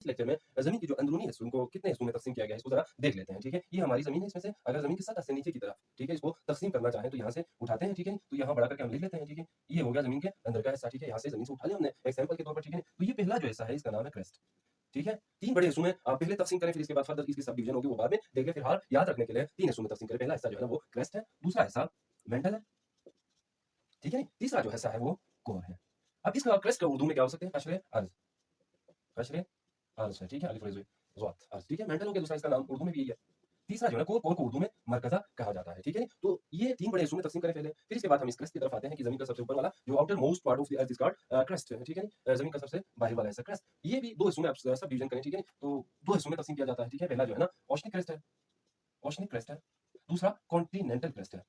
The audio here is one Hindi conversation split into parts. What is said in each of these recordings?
इस लेक्चर में ज़मीन की जो अंदरूनी हिस्सों उनको कितने हिस्सों में तक़सीम किया गया है, इसको ज़रा देख लेते हैं, ठीक है? ये हमारी ज़मीन है, इसमें से अगर ज़मीन की सतह से नीचे की तरफ, ठीक है, इसको तक़सीम करना चाहें तो यहाँ से उठाते हैं, ठीक है? तो यहाँ बड़ा करके हम लिख लेते हैं, ठीक है? ये हो गया ज़मीन के अंदर का हिस्सा, ठीक है? यहाँ से ज़मीन से उठा लिया हमने एक सैंपल के तौर पर, ठीक है? तो ये पहला जो हिस्सा है इसका नाम है क्रस्ट, ठीक है? 3 बड़े हिस्सों में आप पहले तक़सीम करें, फिर इसके बाद फर्दर इसकी सब डिवीज़न होगी, वो बाद में देखें। फिलहाल याद रखने के लिए 3 हिस्सों में तक़सीम करें। पहला हिस्सा जो है ना वो क्रस्ट है, दूसरा हिस्सा मेंटल है, ठीक है? तीसरा जो हिस्सा है वो कोर है। अब इसका क्रस्ट को उर्दू में क्या हो सकते हैं? कशरे अर्ज़, कशरे अर्ज़ है, ठीक है? अलिफ रेज़ ज़ात अर्ज़, ठीक है? मेंटल हो गया दूसरा, इसका नाम उर्दू में भी यही है। तीसरा जो है ना कोर, कोर को उर्दू में मरकज़ा कहा जाता है, ठीक है? तो ये 3 बड़े हिस्सों में तक़सीम करें पहले, फिर इसके बाद हम इस क्रस्ट की तरफ आते हैं कि ज़मीन का सबसे ऊपर वाला जो outer most part of the earth is called crust, ठीक है? ज़मीन का सबसे बाहरी वाला हिस्सा क्रस्ट। ये भी 2 हिस्सों में आप सब डिवीज़न करें, ठीक है? तो 2 हिस्सों में तक़सीम किया जाता है, ठीक है? पहला जो है ना ओशनिक क्रस्ट है, ओशनिक क्रस्ट है। दूसरा कॉन्टिनेंटल क्रस्ट है।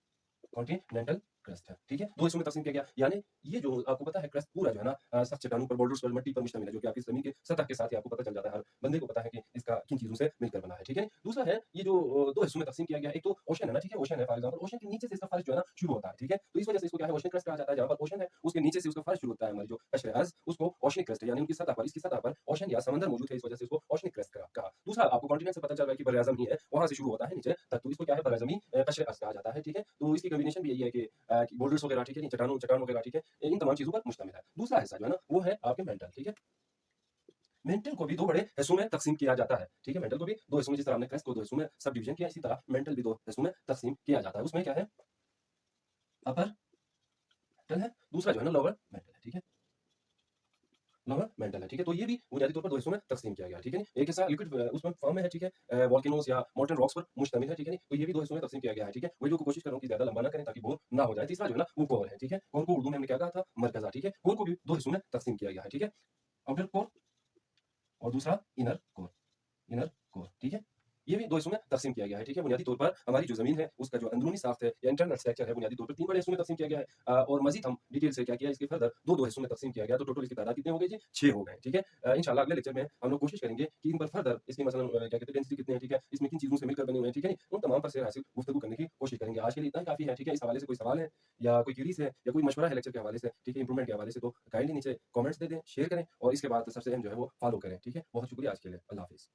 कॉन्टिनेंटल क्रस्ट है, ठीक है? 2 हिस्सों में तक़सीम किया गया। यानी ये जो आपको पता है क्रस्ट पूरा जो है ना सख्त चट्टानों पर, बोल्डर्स पर, मिट्टी पर मुश्तमिल है, जो कि आपकी ज़मीन के सतह के साथ ही आपको पता चल जाता है। हर बंदे को पता है कि इसका किन चीज़ों से मिलकर बना है, ठीक है? दूसरा है ये जो 2 हिस्सों में तक़सीम किया गया है, एक तो ओशन है ना, ठीक है? ओशन है फॉर एग्ज़ाम्पल, ओशन के नीचे से इसका फर्श जो है ना शुरू होता है, ठीक है? तो इस वजह से इसको क्या है ओशन क्रस्ट कहा जाता है। जहाँ पर ओशन है उसके नीचे से उसका फर्श शुरू होता है, हमारी जो कशरे अर्ज़ उसको ओशनिक क्रस्ट है, यानी उनकी सतह पर, इसकी सतह पर ओशन या समंदर मौजूद है, इस वजह से इसको ओशनिक क्रस्ट कहा। दूसरा आपको कॉन्टिनेंट से पता चल रहा है कि बर-ए-आज़म ही है, वहाँ से शुरू होता है नीचे तक, तो इसको क्या है बर-ए-ज़मीन कशरे अर्ज़ कहा जाता है, ठीक है? तो इसकी कॉम्बिनेशन भी यही है कि बोल्डर्स वगैरह, ठीक है? चट्टानों चट्टान वगैरह, ठीक है? इन तमाम चीज़ों पर मुश्तमिल है। दूसरा हिस्सा जो है ना वो है आपके मेंटल, ठीक है? मेंटल को भी 2 बड़े हिस्सों में तक़सीम किया जाता है, ठीक है? मेंटल को भी 2 हिस्सों में, जिस तरह हमने क्रस्ट को 2 हिस्सों में सब डिवीज़न किया, इसी तरह मेंटल भी 2 हिस्सों में तक़सीम किया जाता है। उसमें क्या है अपर मेंटल है, दूसरा जो है ना लोअर मेंटल है, ठीक है? लोअर मेंटल है, ठीक है? तो ये भी बुनियादी तौर पर 2 हिस्सों में तक़सीम किया गया है, ठीक है? एक हिस्सा लिक्विड उसमें फॉर्म में है, ठीक है? वोल्केनोज़ या मोल्टन रॉक्स पर मुश्तमिल है, ठीक है? तो ये भी 2 हिस्सों में तक़सीम किया गया है, ठीक है? वीडियो को कोशिश करूँ कि ज़्यादा लंबा ना करें ताकि बोर ना हो जाए। तीसरा जो है ना वो कोर है, ठीक है? कोर को उर्दू में हमने क्या कहा था? मरकज़ा, ठीक है? कोर को भी 2 हिस्सों में तक़सीम किया गया है, ठीक है? आउटर कोर और दूसरा इनर कोर, इनर कोर, ठीक है? ये भी 2 हिस्सों में तक़सीम किया गया है, ठीक है? बुनियादी तौर पर हमारी जो ज़मीन है, उसका जो अंदरूनी साख्त है या इंटरनल स्ट्रक्चर है, बुनियादी तौर पर 3 बड़े हिस्सों में तक़सीम किया गया है। और मज़ीद हम डिटेल से क्या किया, इसके फर्दर 2-2 हिस्सों में तक़सीम किया गया, तो टोटल इसकी तादाद कितनी हो गई जी? 6 हो गए, ठीक है? इंशाअल्लाह अगले लेक्चर में हम लोग कोशिश करेंगे कि इन पर फर्दर इसकी मसलन क्या कहते हैं डेंसिटी कितनी है, ठीक है? इसमें किन चीज़ों से मिलकर बने हुए हैं, ठीक है? उन तमाम पर से हासिल गुफ्तगू करने की कोशिश करेंगे। आज के लिए इतना ही काफ़ी है, ठीक है? इस हवाले से कोई सवाल है या कोई क्वेरीज़ है या कोई मशवरा है लेक्चर के हवाले से, ठीक है? इंप्रूवमेंट के हवाले से, तो काइंडली नीचे कमेंट्स दे दें, शेयर करें और इसके बाद सबसे अहम जो है वो फॉलो करें, ठीक है? बहुत शुक्रिया आज के लिए। अल्लाह हाफ़िज़।